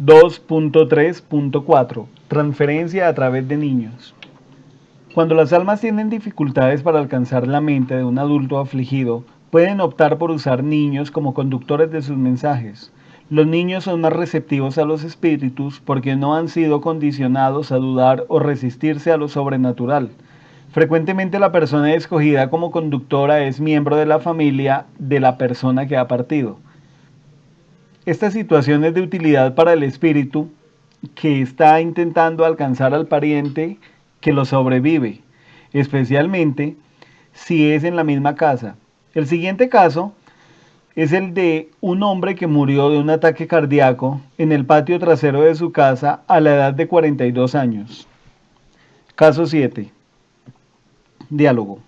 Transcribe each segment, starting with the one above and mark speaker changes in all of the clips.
Speaker 1: 2.3.4 Transferencia a través de niños. Cuando las almas tienen dificultades para alcanzar la mente de un adulto afligido, pueden optar por usar niños como conductores de sus mensajes. Los niños son más receptivos a los espíritus porque no han sido condicionados a dudar o resistirse a lo sobrenatural. Frecuentemente la persona escogida como conductora es miembro de la familia de la persona que ha partido. Esta situación es de utilidad para el espíritu que está intentando alcanzar al pariente que lo sobrevive, especialmente si es en la misma casa. El siguiente caso es el de un hombre que murió de un ataque cardíaco en el patio trasero de su casa a la edad de 42 años. Caso 7. Diálogo.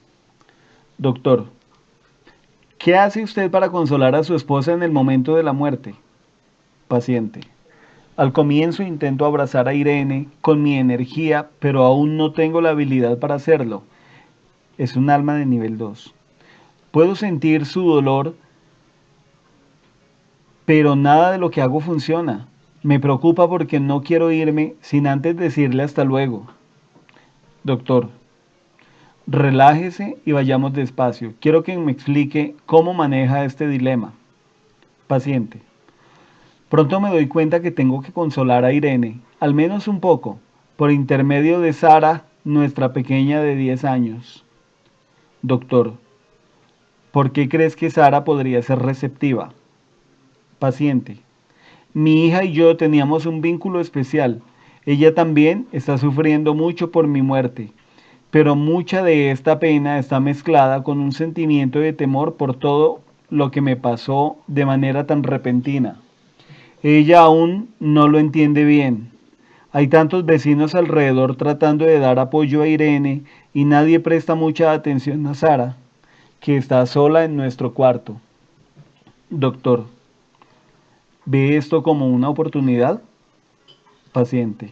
Speaker 1: Doctor, ¿qué hace usted para consolar a su esposa en el momento de la muerte? Paciente. Al comienzo intento abrazar a Irene con mi energía, pero aún no tengo la habilidad para hacerlo. Es un alma de nivel 2. Puedo sentir su dolor, pero nada de lo que hago funciona. Me preocupa porque no quiero irme sin antes decirle hasta luego. Doctor, relájese y vayamos despacio. Quiero que me explique cómo maneja este dilema. Paciente. Pronto me doy cuenta que tengo que consolar a Irene, al menos un poco, por intermedio de Sara, nuestra pequeña de 10 años. Doctor, ¿por qué crees que Sara podría ser receptiva? Paciente, mi hija y yo teníamos un vínculo especial. Ella también está sufriendo mucho por mi muerte, pero mucha de esta pena está mezclada con un sentimiento de temor por todo lo que me pasó de manera tan repentina. Ella aún no lo entiende bien. Hay tantos vecinos alrededor tratando de dar apoyo a Irene y nadie presta mucha atención a Sara, que está sola en nuestro cuarto. Doctor, ¿ve esto como una oportunidad? Paciente.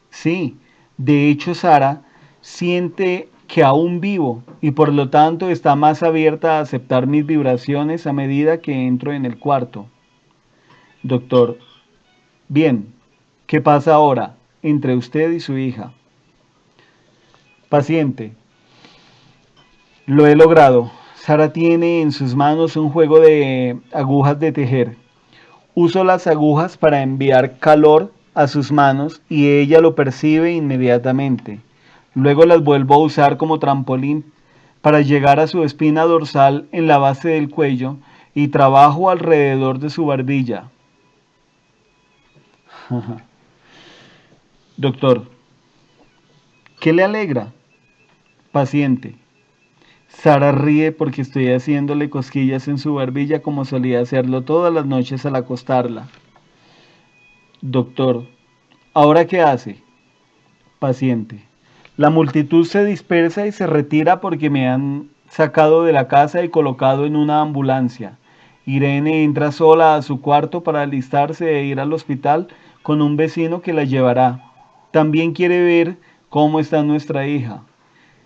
Speaker 1: Sí, de hecho Sara siente que aún vivo y por lo tanto está más abierta a aceptar mis vibraciones a medida que entro en el cuarto. Doctor, bien, ¿qué pasa ahora entre usted y su hija? Paciente, lo he logrado. Sara tiene en sus manos un juego de agujas de tejer. Uso las agujas para enviar calor a sus manos y ella lo percibe inmediatamente. Luego las vuelvo a usar como trampolín para llegar a su espina dorsal en la base del cuello y trabajo alrededor de su barbilla. Doctor, ¿qué le alegra? Paciente. Sara ríe porque estoy haciéndole cosquillas en su barbilla como solía hacerlo todas las noches al acostarla. Doctor, ¿ahora qué hace? Paciente. La multitud se dispersa y se retira porque me han sacado de la casa y colocado en una ambulancia. Irene entra sola a su cuarto para alistarse e ir al hospital con un vecino que la llevará. También quiere ver cómo está nuestra hija.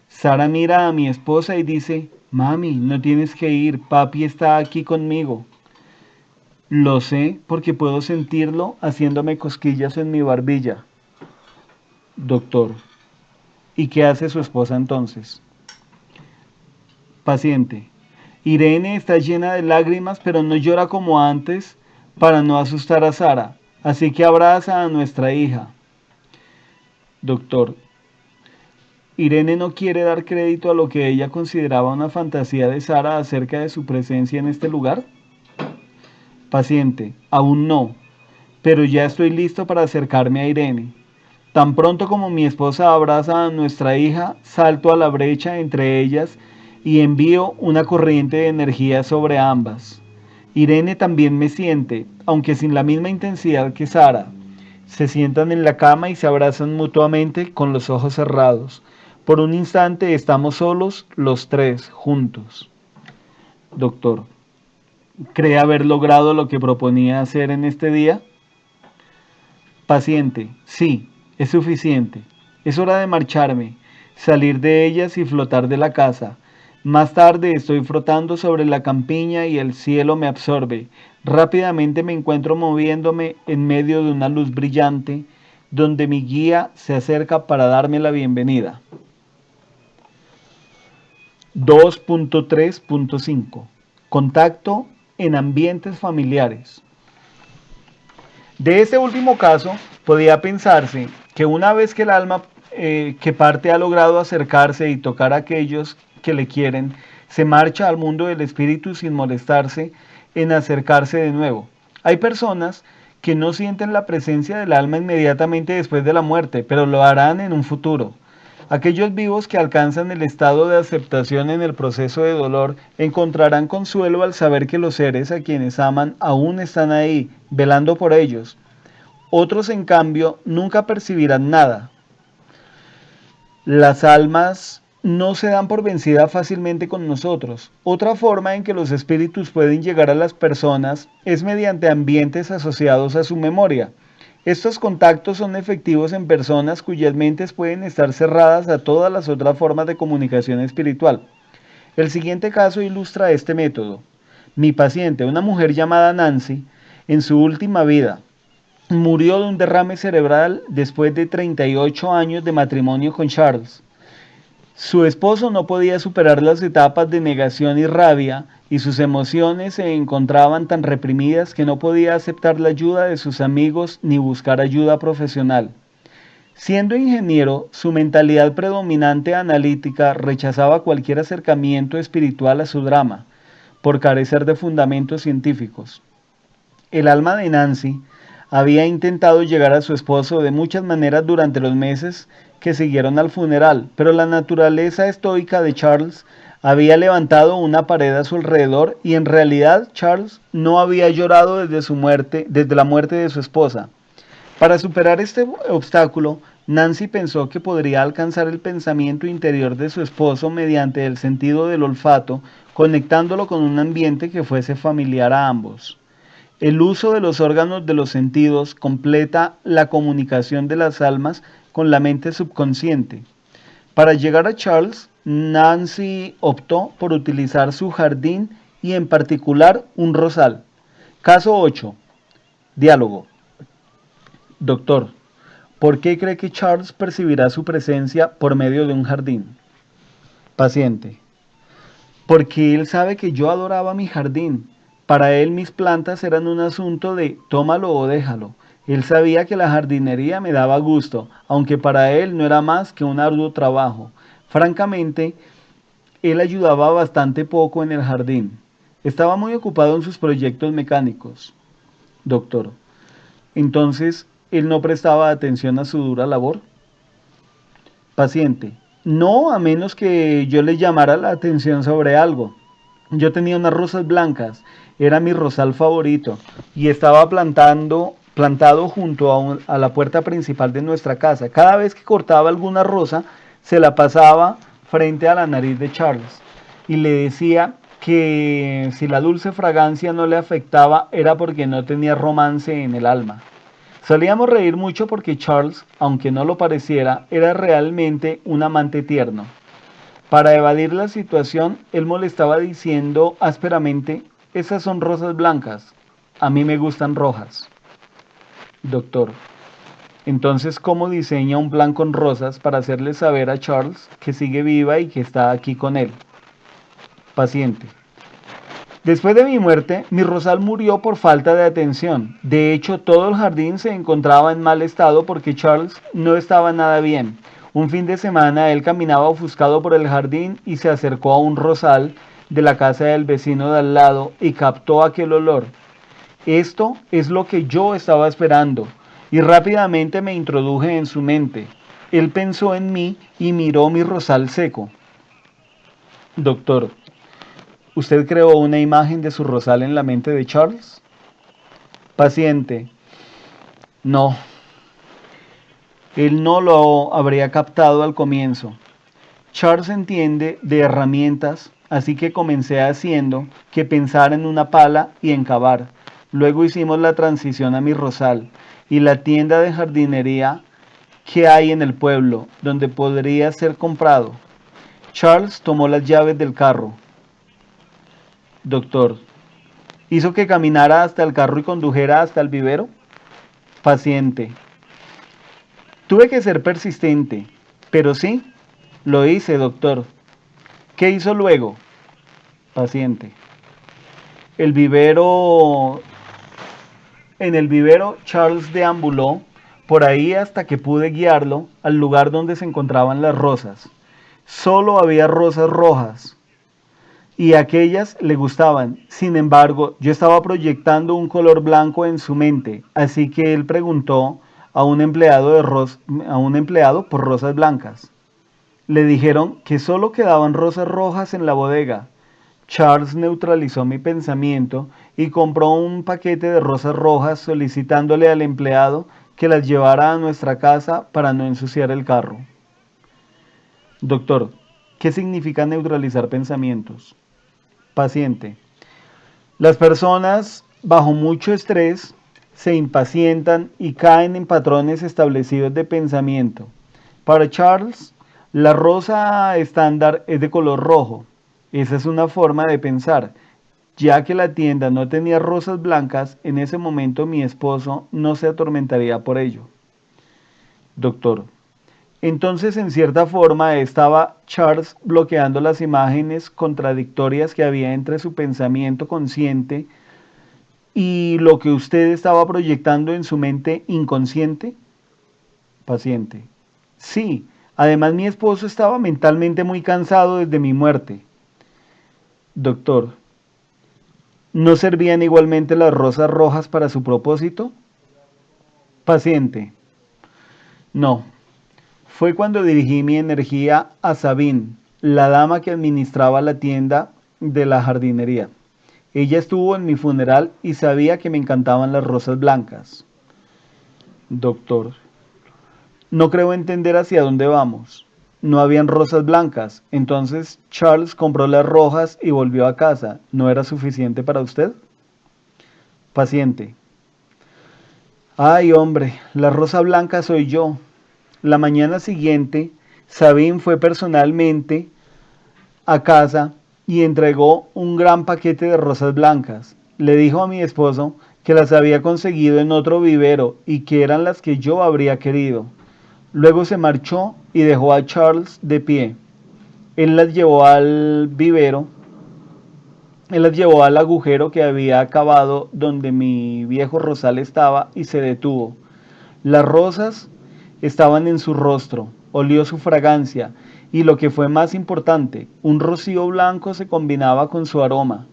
Speaker 1: Sara mira a mi esposa y dice, mami, no tienes que ir, papi está aquí conmigo. Lo sé porque puedo sentirlo haciéndome cosquillas en mi barbilla. Doctor, ¿y qué hace su esposa entonces? Paciente, Irene está llena de lágrimas pero no llora como antes para no asustar a Sara, así que abraza a nuestra hija. Doctor, Irene no quiere dar crédito a lo que ella consideraba una fantasía de Sara acerca de su presencia en este lugar. Paciente, aún no, pero ya estoy listo para acercarme a Irene. Tan pronto como mi esposa abraza a nuestra hija, salto a la brecha entre ellas y envío una corriente de energía sobre ambas. Irene también me siente, aunque sin la misma intensidad que Sara. Se sientan en la cama y se abrazan mutuamente con los ojos cerrados. Por un instante estamos solos, los tres, juntos. Doctor, ¿cree haber logrado lo que proponía hacer en este día? Paciente, sí, es suficiente. Es hora de marcharme, salir de ellas y flotar de la casa. Más tarde estoy flotando sobre la campiña y el cielo me absorbe. Rápidamente me encuentro moviéndome en medio de una luz brillante, donde mi guía se acerca para darme la bienvenida. 2.3.5 Contacto en ambientes familiares. De este último caso, podía pensarse que una vez que el alma que parte ha logrado acercarse y tocar a aquellos que le quieren, se marcha al mundo del espíritu sin molestarse en acercarse de nuevo. Hay personas que no sienten la presencia del alma inmediatamente después de la muerte, pero lo harán en un futuro. Aquellos vivos que alcanzan el estado de aceptación en el proceso de dolor encontrarán consuelo al saber que los seres a quienes aman aún están ahí, velando por ellos. Otros, en cambio, nunca percibirán nada. Las almas no se dan por vencida fácilmente con nosotros. Otra forma en que los espíritus pueden llegar a las personas es mediante ambientes asociados a su memoria. Estos contactos son efectivos en personas cuyas mentes pueden estar cerradas a todas las otras formas de comunicación espiritual. El siguiente caso ilustra este método. Mi paciente, una mujer llamada Nancy, en su última vida, murió de un derrame cerebral después de 38 años de matrimonio con Charles. Su esposo no podía superar las etapas de negación y rabia, y sus emociones se encontraban tan reprimidas que no podía aceptar la ayuda de sus amigos ni buscar ayuda profesional. Siendo ingeniero, su mentalidad predominante analítica rechazaba cualquier acercamiento espiritual a su drama, por carecer de fundamentos científicos. El alma de Nancy había intentado llegar a su esposo de muchas maneras durante los meses que siguieron al funeral, pero la naturaleza estoica de Charles había levantado una pared a su alrededor y en realidad Charles no había llorado desde la muerte de su esposa. Para superar este obstáculo, Nancy pensó que podría alcanzar el pensamiento interior de su esposo mediante el sentido del olfato, conectándolo con un ambiente que fuese familiar a ambos. El uso de los órganos de los sentidos completa la comunicación de las almas con la mente subconsciente. Para llegar a Charles, Nancy optó por utilizar su jardín y en particular un rosal. Caso 8. Diálogo. Doctor, ¿por qué cree que Charles percibirá su presencia por medio de un jardín? Paciente. Porque él sabe que yo adoraba mi jardín. Para él mis plantas eran un asunto de tómalo o déjalo. Él sabía que la jardinería me daba gusto, aunque para él no era más que un arduo trabajo. Francamente, él ayudaba bastante poco en el jardín. Estaba muy ocupado en sus proyectos mecánicos. Doctor, entonces, ¿él no prestaba atención a su dura labor? Paciente, no, a menos que yo le llamara la atención sobre algo. Yo tenía unas rosas blancas, era mi rosal favorito, y estaba plantado junto a la puerta principal de nuestra casa. Cada vez que cortaba alguna rosa, se la pasaba frente a la nariz de Charles, y le decía que si la dulce fragancia no le afectaba era porque no tenía romance en el alma. Solíamos reír mucho porque Charles, aunque no lo pareciera, era realmente un amante tierno. Para evadir la situación, él molestaba diciendo ásperamente, esas son rosas blancas, a mí me gustan rojas. Doctor, entonces, ¿cómo diseña un plan con rosas para hacerle saber a Charles que sigue viva y que está aquí con él? Paciente, después de mi muerte, mi rosal murió por falta de atención. De hecho, todo el jardín se encontraba en mal estado porque Charles no estaba nada bien. Un fin de semana él caminaba ofuscado por el jardín y se acercó a un rosal de la casa del vecino de al lado y captó aquel olor. Esto es lo que yo estaba esperando y rápidamente me introduje en su mente. Él pensó en mí y miró mi rosal seco. Doctor, ¿usted creó una imagen de su rosal en la mente de Charles? Paciente, no. Él no lo habría captado al comienzo. Charles entiende de herramientas, así que comencé haciendo que pensara en una pala y en cavar. Luego hicimos la transición a mi rosal y la tienda de jardinería que hay en el pueblo, donde podría ser comprado. Charles tomó las llaves del carro. Doctor, ¿Hizo que caminara hasta el carro y condujera hasta el vivero? Paciente. Tuve que ser persistente, pero sí, lo hice, doctor. ¿Qué hizo luego? Paciente. El vivero, en el vivero, Charles deambuló por ahí hasta que pude guiarlo al lugar donde se encontraban las rosas. Solo había rosas rojas y aquellas le gustaban. Sin embargo, yo estaba proyectando un color blanco en su mente, así que él preguntó a un empleado por rosas blancas. Le dijeron que solo quedaban rosas rojas en la bodega. Charles neutralizó mi pensamiento y compró un paquete de rosas rojas solicitándole al empleado que las llevara a nuestra casa para no ensuciar el carro. Doctor, ¿qué significa neutralizar pensamientos? Paciente. Las personas bajo mucho estrés se impacientan y caen en patrones establecidos de pensamiento. Para Charles, la rosa estándar es de color rojo. Esa es una forma de pensar. Ya que la tienda no tenía rosas blancas, en ese momento mi esposo no se atormentaría por ello. Doctor. Entonces, en cierta forma, estaba Charles bloqueando las imágenes contradictorias que había entre su pensamiento consciente y lo que usted estaba proyectando en su mente inconsciente. Paciente. Sí, además mi esposo estaba mentalmente muy cansado desde mi muerte. Doctor. ¿No servían igualmente las rosas rojas para su propósito? Paciente. No. Fue cuando dirigí mi energía a Sabine, la dama que administraba la tienda de la jardinería. Ella estuvo en mi funeral y sabía que me encantaban las rosas blancas. Doctor. No creo entender hacia dónde vamos. No habían rosas blancas. Entonces Charles compró las rojas y volvió a casa. ¿No era suficiente para usted? Paciente. Ay, hombre, la rosa blanca soy yo. La mañana siguiente, Sabine fue personalmente a casa y entregó un gran paquete de rosas blancas. Le dijo a mi esposo que las había conseguido en otro vivero y que eran las que yo habría querido. Luego se marchó y dejó a Charles de pie. Él las llevó al vivero, él las llevó al agujero que había cavado donde mi viejo rosal estaba y se detuvo. Las rosas estaban en su rostro, olió su fragancia y lo que fue más importante, un rocío blanco se combinaba con su aroma.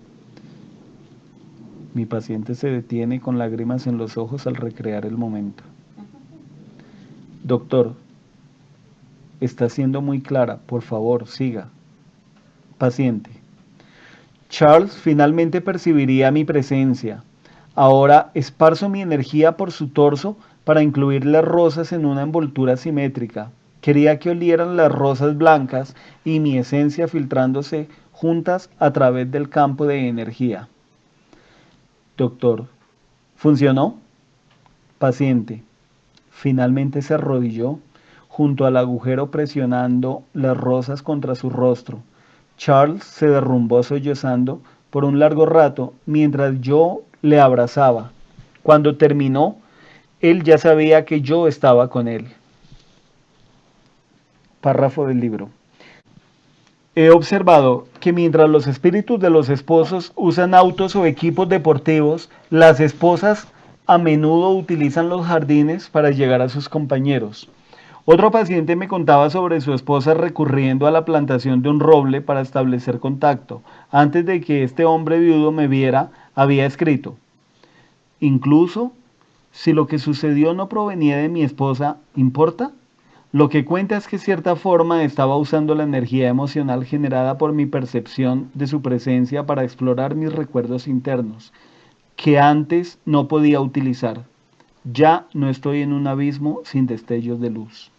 Speaker 1: Mi paciente se detiene con lágrimas en los ojos al recrear el momento. Doctor, está siendo muy clara, por favor, siga. Paciente. Charles finalmente percibiría mi presencia. Ahora esparzo mi energía por su torso para incluir las rosas en una envoltura simétrica. Quería que olieran las rosas blancas y mi esencia filtrándose juntas a través del campo de energía. Doctor, ¿funcionó? Paciente. Finalmente se arrodilló junto al agujero presionando las rosas contra su rostro. Charles se derrumbó sollozando por un largo rato mientras yo le abrazaba. Cuando terminó, él ya sabía que yo estaba con él. Párrafo del libro. He observado que mientras los espíritus de los esposos usan autos o equipos deportivos, las esposas a menudo utilizan los jardines para llegar a sus compañeros. Otro paciente me contaba sobre su esposa recurriendo a la plantación de un roble para establecer contacto. Antes de que este hombre viudo me viera, había escrito: incluso si lo que sucedió no provenía de mi esposa, ¿importa? Lo que cuenta es que de cierta forma estaba usando la energía emocional generada por mi percepción de su presencia para explorar mis recuerdos internos, que antes no podía utilizar. Ya no estoy en un abismo sin destellos de luz.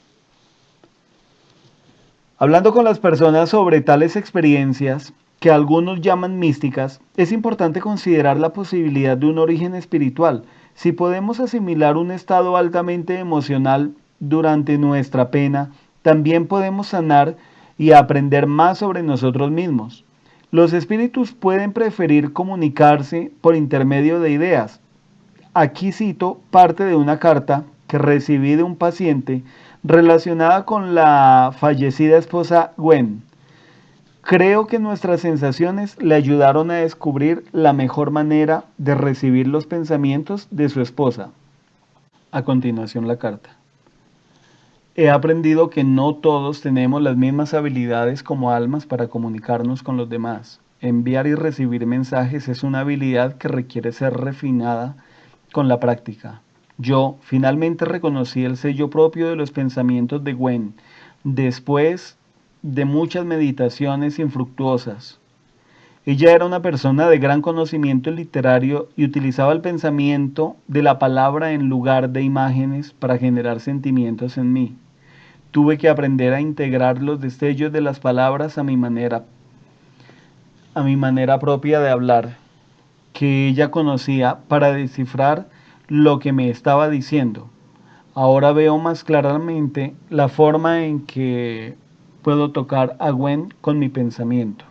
Speaker 1: Hablando con las personas sobre tales experiencias, que algunos llaman místicas, es importante considerar la posibilidad de un origen espiritual. Si podemos asimilar un estado altamente emocional durante nuestra pena, también podemos sanar y aprender más sobre nosotros mismos. Los espíritus pueden preferir comunicarse por intermedio de ideas. Aquí cito parte de una carta que recibí de un paciente relacionada con la fallecida esposa Gwen. Creo que nuestras sensaciones le ayudaron a descubrir la mejor manera de recibir los pensamientos de su esposa. A continuación la carta. He aprendido que no todos tenemos las mismas habilidades como almas para comunicarnos con los demás. Enviar y recibir mensajes es una habilidad que requiere ser refinada con la práctica. Yo finalmente reconocí el sello propio de los pensamientos de Gwen, después de muchas meditaciones infructuosas. Ella era una persona de gran conocimiento literario y utilizaba el pensamiento de la palabra en lugar de imágenes para generar sentimientos en mí. Tuve que aprender a integrar los destellos de las palabras a mi manera propia de hablar, que ella conocía para descifrar lo que me estaba diciendo. Ahora veo más claramente la forma en que puedo tocar a Gwen con mi pensamiento.